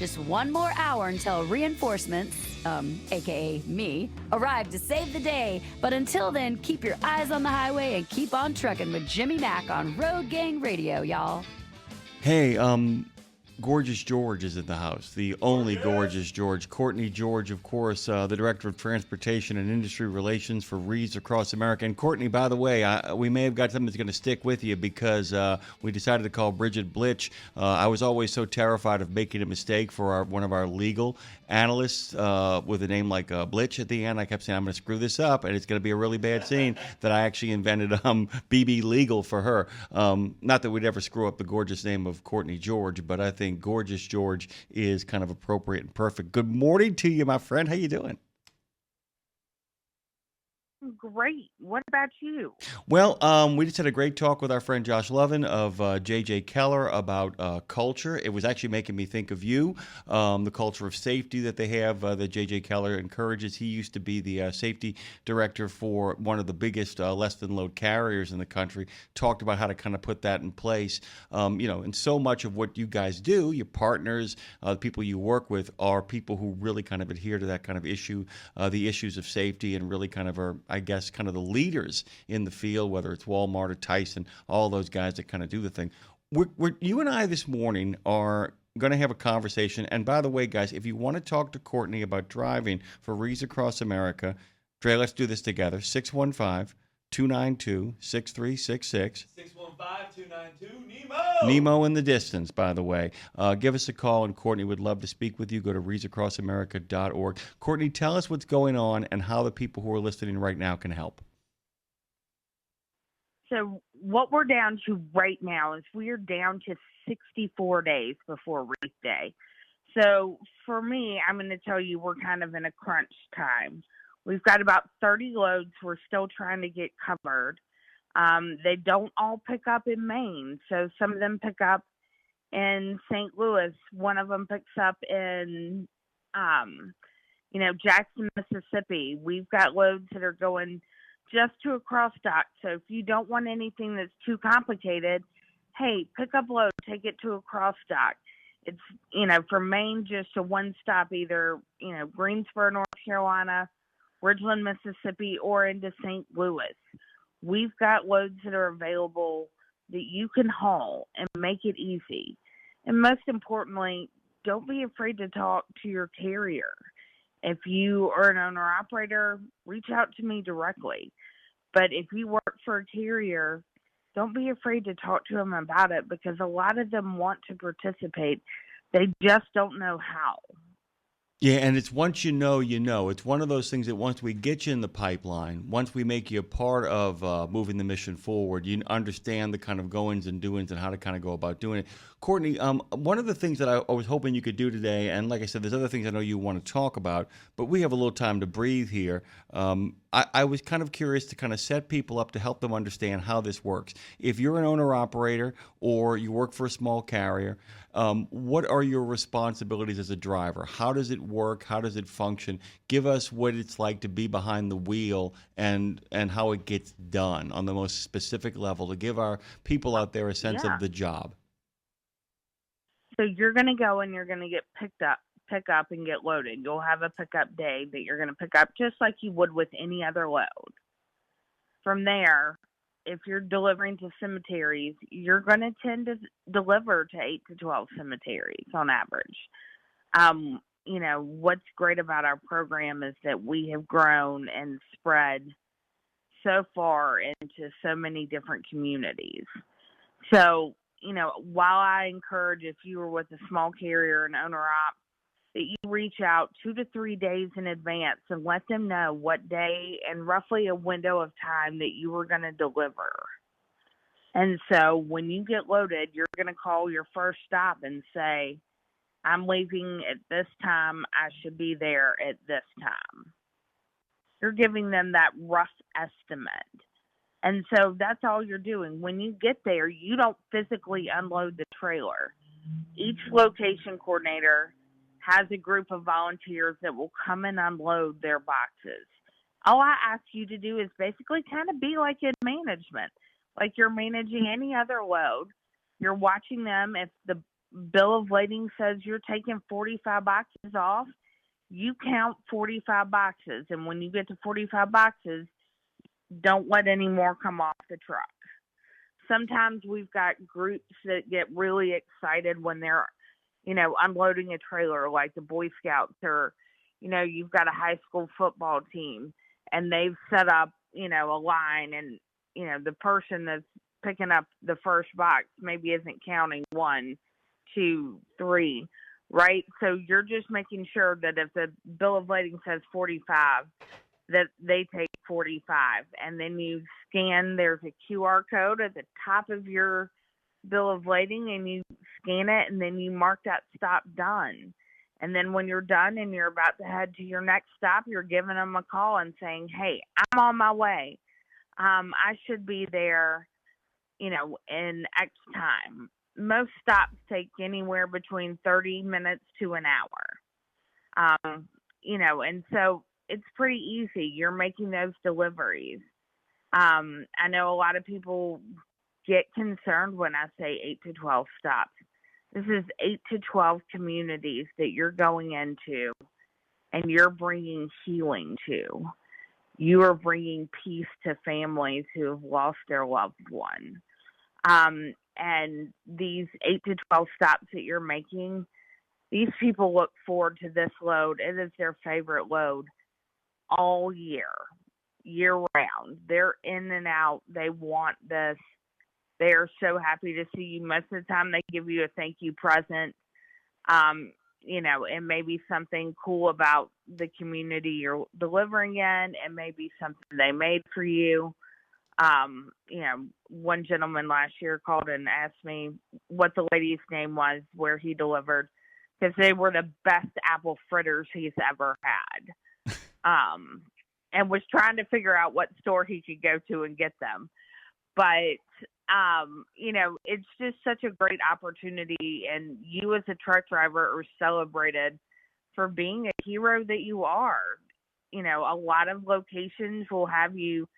Just one more hour until reinforcements, aka me, arrive to save the day. But until then, keep your eyes on the highway and keep on trucking with Jimmy Mack on Road Gang Radio, y'all. Hey, Gorgeous George is in the house. The only Gorgeous George. Courtney George, of course, the Director of Transportation and Industry Relations for Wreaths Across America. And Courtney, by the way, we may have got something that's going to stick with you because we decided to call Bridget Blitch. I was always so terrified of making a mistake for one of our legal analysts with a name like Blitch at the end. I kept saying, I'm going to screw this up, and it's going to be a really bad scene that I actually invented BB Legal for her. Not that we'd ever screw up the gorgeous name of Courtney George, but I think Gorgeous George is kind of appropriate and perfect. Good morning to you, my friend. How you doing? Great. What about you? Well, we just had a great talk with our friend Josh Lovin of JJ Keller about culture. It was actually making me think of you, the culture of safety that they have that JJ Keller encourages. He used to be the safety director for one of the biggest less-than-load carriers in the country, talked about how to kind of put that in place. And so much of what you guys do, your partners, the people you work with, are people who really kind of adhere to that kind of issue, the issues of safety, and really kind of are, I guess, kind of the leaders in the field, whether it's Walmart or Tyson, all those guys that kind of do the thing. You and I this morning are going to have a conversation. And by the way, guys, if you want to talk to Courtney about driving for Wreaths Across America, Dre, let's do this together. 615-292-6366. 615-292-NEMO. Nemo in the distance, by the way. Give us a call, and Courtney would love to speak with you. Go to wreathsacrossamerica.org. Courtney, tell us what's going on and how the people who are listening right now can help. So what we're down to right now is we're down to 64 days before Wreath Day. So for me, I'm going to tell you we're kind of in a crunch time. We've got about 30 loads we're still trying to get covered. They don't all pick up in Maine. So some of them pick up in St. Louis. One of them picks up in, Jackson, Mississippi. We've got loads that are going just to a cross dock. So if you don't want anything that's too complicated, hey, pick up load, take it to a cross dock. It's, from Maine, just a one stop, either, Greensboro, North Carolina, Ridgeland, Mississippi, or into St. Louis. We've got loads that are available that you can haul and make it easy. And most importantly, don't be afraid to talk to your carrier. If you are an owner-operator, reach out to me directly. But if you work for a carrier, don't be afraid to talk to them about it, because a lot of them want to participate. They just don't know how. Yeah, and it's once you know, you know. It's one of those things that once we get you in the pipeline, once we make you a part of moving the mission forward, you understand the kind of goings and doings and how to kind of go about doing it. Courtney, one of the things that I was hoping you could do today, and like I said, there's other things I know you want to talk about, but we have a little time to breathe here. I was kind of curious to kind of set people up to help them understand how this works. If you're an owner-operator or you work for a small carrier, what are your responsibilities as a driver? How does it work? How does it function? Give us what it's like to be behind the wheel and how it gets done on the most specific level to give our people out there a sense of the job. So you're going to go and you're going to get pick up and get loaded. You'll have a pickup day that you're going to pick up just like you would with any other load. From there, if you're delivering to cemeteries, you're going to tend to deliver to 8 to 12 cemeteries on average. What's great about our program is that we have grown and spread so far into so many different communities. So, while I encourage, if you were with a small carrier and owner-op, that you reach out 2 to 3 days in advance and let them know what day and roughly a window of time that you were going to deliver. And so when you get loaded, you're going to call your first stop and say, I'm leaving at this time. I should be there at this time. You're giving them that rough estimate. And so that's all you're doing. When you get there, you don't physically unload the trailer. Each location coordinator has a group of volunteers that will come and unload their boxes. All I ask you to do is basically kind of be like in management, like you're managing any other load. You're watching them. If the bill of lading says you're taking 45 boxes off, you count 45 boxes. And when you get to 45 boxes, don't let any more come off the truck. Sometimes we've got groups that get really excited when they're, unloading a trailer, like the Boy Scouts, or, you've got a high school football team and they've set up, a line, and, the person that's picking up the first box maybe isn't counting 1, 2, 3, right? So you're just making sure that if the bill of lading says 45, that they take 45. And then you scan, there's a QR code at the top of your bill of lading, and you scan it, and then you mark that stop done. And then when you're done and you're about to head to your next stop, you're giving them a call and saying, hey, I'm on my way. I should be there, in X time. Most stops take anywhere between 30 minutes to an hour. And so it's pretty easy. You're making those deliveries. I know a lot of people get concerned when I say 8 to 12 stops. This is 8 to 12 communities that you're going into and you're bringing healing to. You are bringing peace to families who have lost their loved one. And these 8 to 12 stops that you're making, these people look forward to this load. It is their favorite load all year round. They're in and out. They want this. They are so happy to see you. Most of the time they give you a thank you present, and maybe something cool about the community you're delivering in, and maybe something they made for you. One gentleman last year called and asked me what the lady's name was where he delivered, because they were the best apple fritters he's ever had. And was trying to figure out what store he could go to and get them. But, it's just such a great opportunity, and you as a truck driver are celebrated for being a hero that you are. A lot of locations will have you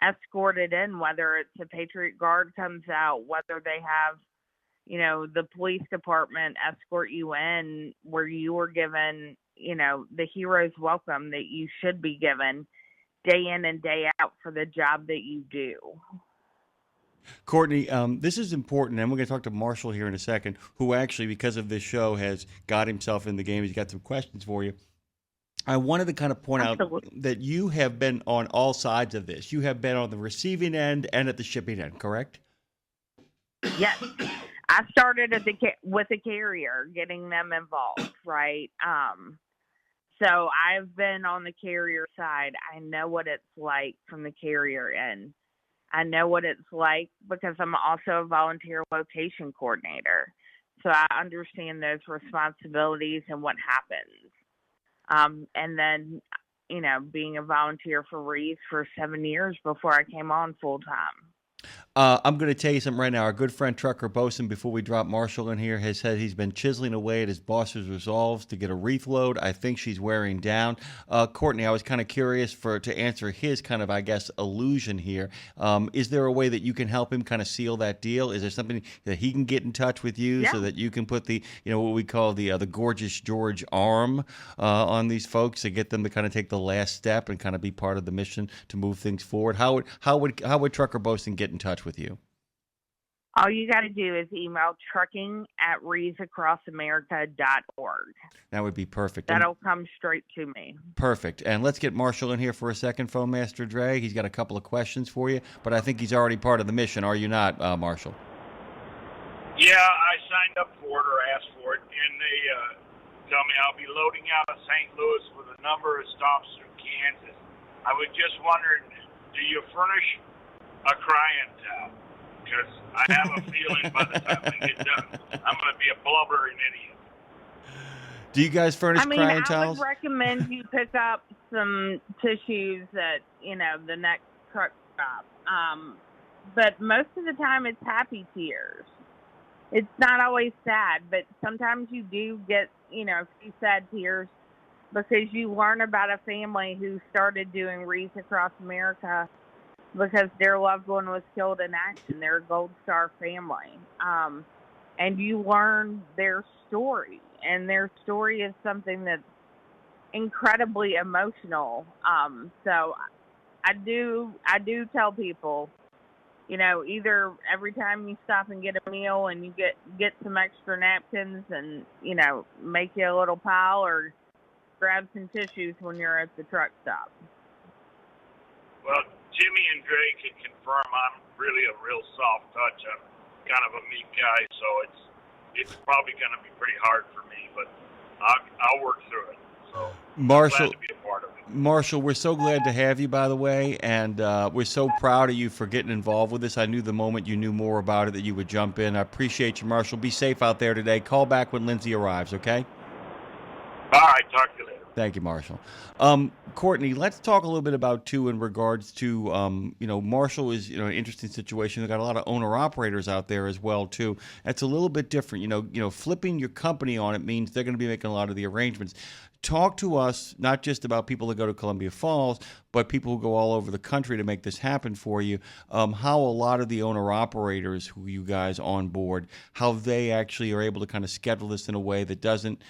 escorted in, whether it's a Patriot Guard comes out, whether they have, the police department escort you in, where you were given, the hero's welcome that you should be given day in and day out for the job that you do. Courtney, this is important, and we're going to talk to Marshall here in a second, who actually, because of this show, has got himself in the game. He's got some questions for you. I wanted to kind of point Absolutely. out that you have been on all sides of this. You have been on the receiving end and at the shipping end, correct? Yes. I started with a carrier, getting them involved, right? So I've been on the carrier side. I know what it's like from the carrier end. I know what it's like because I'm also a volunteer location coordinator. So I understand those responsibilities and what happens. And then, being a volunteer for Wreaths for 7 years before I came on full time. I'm going to tell you something right now. Our good friend Trucker Bosun, before we drop Marshall in here, has said he's been chiseling away at his boss's resolves to get a wreath load. I think she's wearing down. Courtney, I was kind of curious to answer his kind of, I guess, illusion here. Is there a way that you can help him kind of seal that deal? Is there something that he can get in touch with you so that you can put the, what we call the Gorgeous George arm on these folks to get them to kind of take the last step and kind of be part of the mission to move things forward? How would Trucker Bosun get in touch with you? All you got to do is email trucking@wreathsacrossamerica.org. That would be perfect. That'll come straight to me. Perfect. And let's get Marshall in here for a second, Phone Master Drag. He's got a couple of questions for you, but I think he's already part of the mission. Are you not, Marshall? Yeah, I signed up for it or asked for it, and they tell me I'll be loading out of St. Louis with a number of stops through Kansas. I was just wondering, do you furnish a crying towel? Because I have a feeling by the time we get done, I'm going to be a blubbering idiot. Do you guys furnish crying towels? I would recommend you pick up some tissues at, the next truck stop. But most of the time it's happy tears. It's not always sad, but sometimes you do get, a few sad tears because you learn about a family who started doing Wreaths Across America because their loved one was killed in action. They're a Gold Star family. and you learn their story. And their story is something that's incredibly emotional. So I do tell people, either every time you stop and get a meal and you get some extra napkins and, make you a little pile, or grab some tissues when you're at the truck stop. Well, Jimmy and Dre can confirm I'm really a real soft touch. I'm kind of a meek guy, so it's probably going to be pretty hard for me, but I'll work through it. So Marshall, I'm glad to be a part of it. Marshall, we're so glad to have you, by the way, and we're so proud of you for getting involved with this. I knew the moment you knew more about it that you would jump in. I appreciate you, Marshall. Be safe out there today. Call back when Lindsay arrives, okay? All right, talk to you later. Thank you, Marshall. Courtney, let's talk a little bit about, too, in regards to, Marshall is, an interesting situation. They've got a lot of owner-operators out there as well, too. That's a little bit different. Flipping your company on it means they're going to be making a lot of the arrangements. Talk to us, not just about people that go to Columbia Falls, but people who go all over the country to make this happen for you, how a lot of the owner-operators who you guys onboard, how they actually are able to kind of schedule this in a way that doesn't,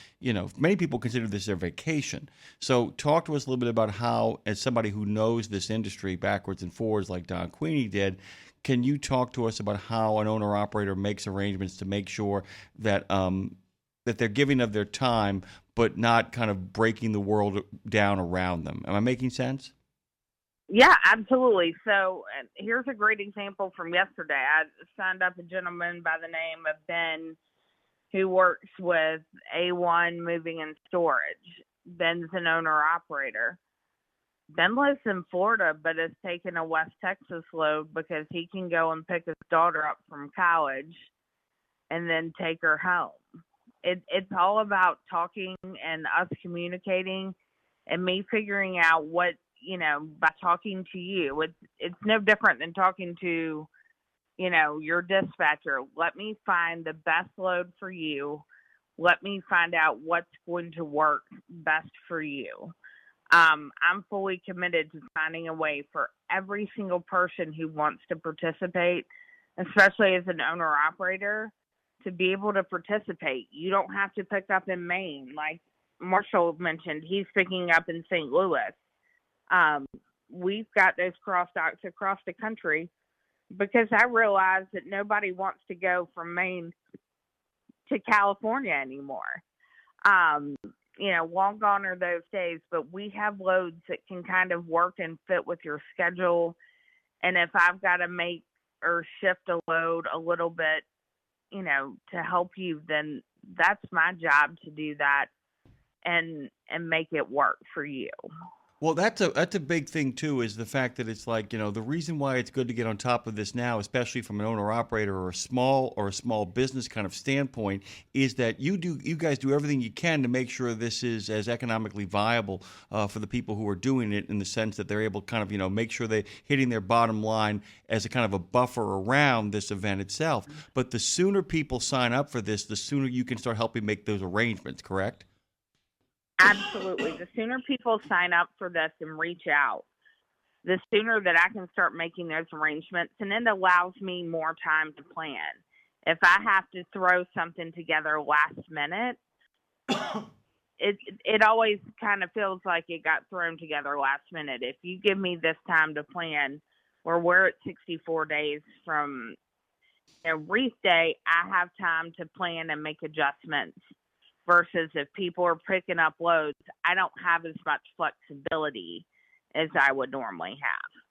many people consider this their vacation. So talk to us a little bit about how, as somebody who knows this industry backwards and forwards like Don Queenie did, can you talk to us about how an owner-operator makes arrangements to make sure that that they're giving of their time, but not kind of breaking the world down around them? Am I making sense? Yeah, absolutely. So here's a great example from yesterday. I signed up a gentleman by the name of Ben who works with A1 Moving and Storage. Ben's an owner-operator. Ben lives in Florida, but has taken a West Texas load because he can go and pick his daughter up from college and then take her home. It's all about talking and us communicating and me figuring out what, by talking to you. It's no different than talking to, your dispatcher. Let me find the best load for you. Let me find out what's going to work best for you. I'm fully committed to finding a way for every single person who wants to participate, especially as an owner-operator, to be able to participate. You don't have to pick up in Maine. Like Marshall mentioned, he's picking up in St. Louis. We've got those cross docks across the country because I realize that nobody wants to go from Maine to California anymore. Long gone are those days, but we have loads that can kind of work and fit with your schedule. And if I've got to make or shift a load a little bit, to help you, then that's my job to do that and make it work for you. Well, that's a big thing too, is the fact that it's like, the reason why it's good to get on top of this now, especially from an owner operator or a small business kind of standpoint, is that you guys do everything you can to make sure this is as economically viable for the people who are doing it, in the sense that they're able to kind of, make sure they're hitting their bottom line as a kind of a buffer around this event itself. But the sooner people sign up for this, the sooner you can start helping make those arrangements, correct? Absolutely. The sooner people sign up for this and reach out, the sooner that I can start making those arrangements, and it allows me more time to plan. If I have to throw something together last minute, it always kind of feels like it got thrown together last minute. If you give me this time to plan, or we're at 64 days from Wreath Day, I have time to plan and make adjustments. Versus if people are picking up loads, I don't have as much flexibility as I would normally have.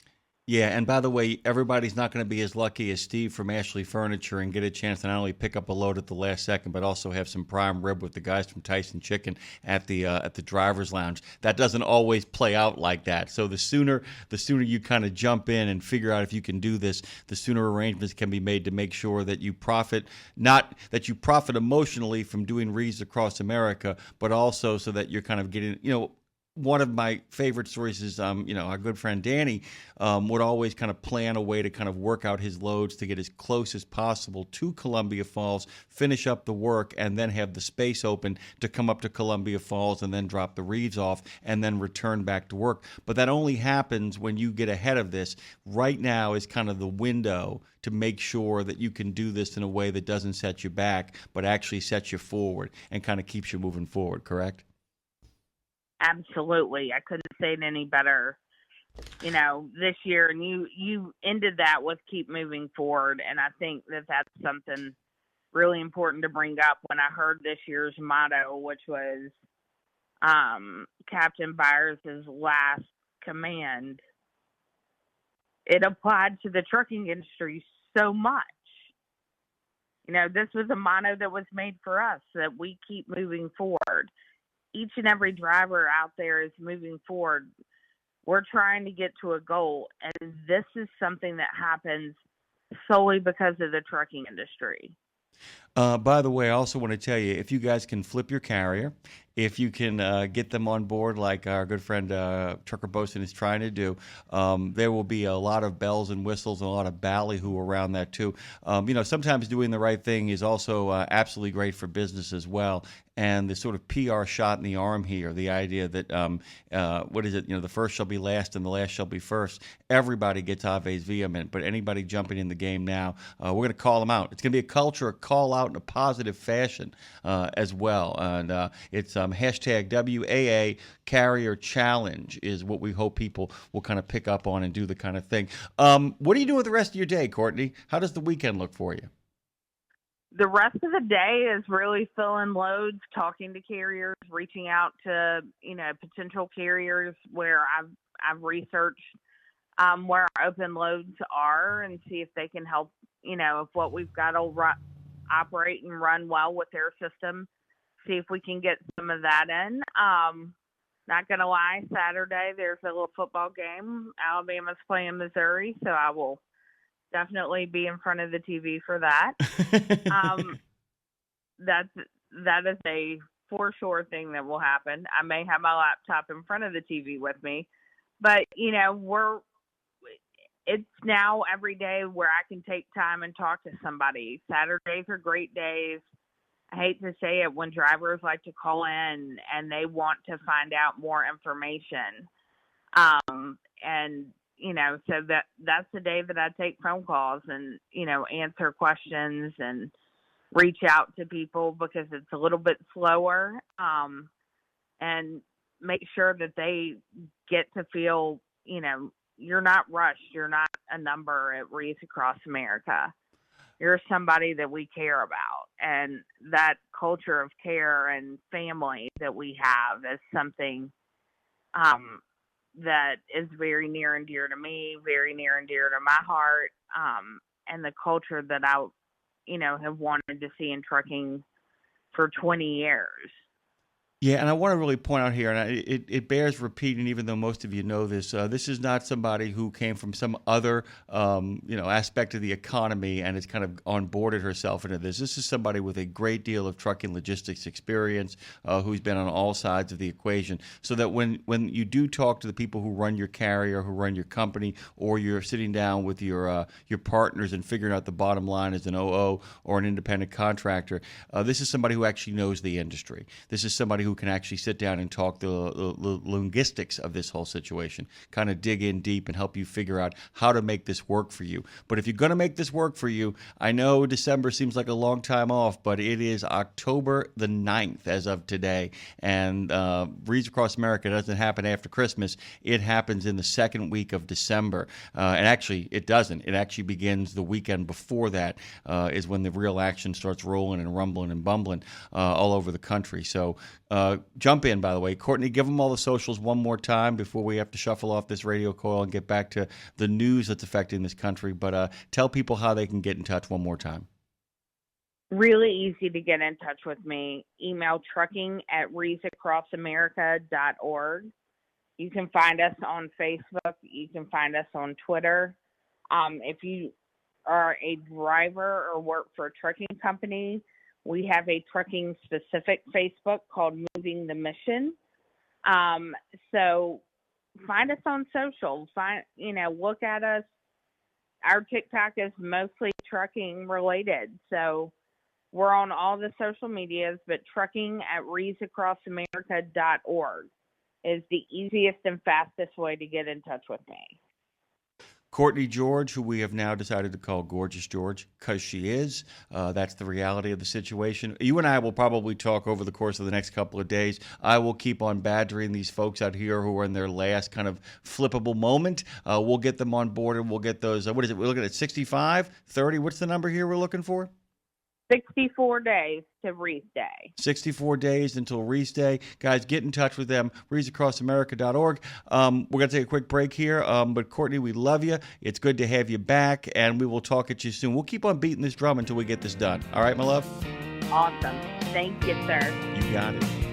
Yeah, and by the way, everybody's not going to be as lucky as Steve from Ashley Furniture and get a chance to not only pick up a load at the last second, but also have some prime rib with the guys from Tyson Chicken at the driver's lounge. That doesn't always play out like that. So the sooner you kind of jump in and figure out if you can do this, the sooner arrangements can be made to make sure that you profit, not that you profit emotionally from doing Wreaths Across America, but also so that you're kind of getting, one of my favorite stories is, our good friend Danny would always kind of plan a way to kind of work out his loads to get as close as possible to Columbia Falls, finish up the work, and then have the space open to come up to Columbia Falls and then drop the Wreaths off and then return back to work. But that only happens when you get ahead of this. Right now is kind of the window to make sure that you can do this in a way that doesn't set you back, but actually sets you forward and kind of keeps you moving forward, correct? Absolutely. I couldn't say it any better, this year. And you ended that with keep moving forward. And I think that that's something really important to bring up. When I heard this year's motto, which was Captain Byers' last command, it applied to the trucking industry so much. This was a motto that was made for us, that we keep moving forward. Each and every driver out there is moving forward. We're trying to get to a goal, and this is something that happens solely because of the trucking industry. By the way, I also want to tell you, if you guys can flip your carrier, if you can get them on board like our good friend Trucker Bosun is trying to do, there will be a lot of bells and whistles and a lot of ballyhoo around that too. Sometimes doing the right thing is also absolutely great for business as well. And the sort of PR shot in the arm here, the idea that, the first shall be last and the last shall be first. Everybody gets Ave's vehement, but anybody jumping in the game now, we're going to call them out. It's going to be a culture, a call out in a positive fashion as well. And it's hashtag WAA Carrier Challenge is what we hope people will kind of pick up on and do the kind of thing. What are you doing with the rest of your day, Courtney? How does the weekend look for you? The rest of the day is really filling loads, talking to carriers, reaching out to, potential carriers where I've researched where our open loads are and see if they can help, if what we've got will operate and run well with their system, see if we can get some of that in. Not going to lie, Saturday there's a little football game. Alabama's playing Missouri, so I will definitely be in front of the TV for that. That is a for sure thing that will happen. I may have my laptop in front of the TV with me, but it's now every day where I can take time and talk to somebody. Saturdays are great days. I hate to say it, when drivers like to call in and they want to find out more information. So that's the day that I take phone calls and, answer questions and reach out to people because it's a little bit slower, and make sure that they get to feel, you're not rushed. You're not a number at Wreaths Across America. You're somebody that we care about. And that culture of care and family that we have is something that is very near and dear to me, very near and dear to my heart, and the culture that I, have wanted to see in trucking for 20 years. Yeah, and I want to really point out here, and it bears repeating, even though most of you know this. This is not somebody who came from some other, aspect of the economy and has kind of onboarded herself into this. This is somebody with a great deal of trucking logistics experience, who's been on all sides of the equation. So that when you do talk to the people who run your carrier, who run your company, or you're sitting down with your partners and figuring out the bottom line as an OO or an independent contractor, this is somebody who actually knows the industry. This is somebody who can actually sit down and talk the linguistics of this whole situation, kind of dig in deep and help you figure out how to make this work for you. But if you're going to make this work for you, I know December seems like a long time off, but it is October the 9th as of today. And Wreaths Across America doesn't happen after Christmas. It happens in the second week of December. And actually, it doesn't. It actually begins the weekend before that, is when the real action starts rolling and rumbling and bumbling all over the country. So jump in, by the way. Courtney, give them all the socials one more time before we have to shuffle off this radio coil and get back to the news that's affecting this country. But tell people how they can get in touch one more time. Really easy to get in touch with me. Email trucking@wreathsacrossamerica.org. You can find us on Facebook. You can find us on Twitter. If you are a driver or work for a trucking company, we have a trucking-specific Facebook called Moving the Mission. So find us on social. Look at us. Our TikTok is mostly trucking related. So we're on all the social medias, but trucking at wreathsacrossamerica.org is the easiest and fastest way to get in touch with me. Courtney George, who we have now decided to call Gorgeous George, because she is. That's the reality of the situation. You and I will probably talk over the course of the next couple of days. I will keep on badgering these folks out here who are in their last kind of flippable moment. We'll get them on board, and we'll get those. What is it? We're looking at 65, 30. What's the number here we're looking for? 64 days to Wreath Day. 64 days until Wreath Day. Guys, get in touch with them, wreathsacrossamerica.org. We're going to take a quick break here, but Courtney, we love you. It's good to have you back, and we will talk at you soon. We'll keep on beating this drum until we get this done. All right, my love? Awesome. Thank you, sir. You got it.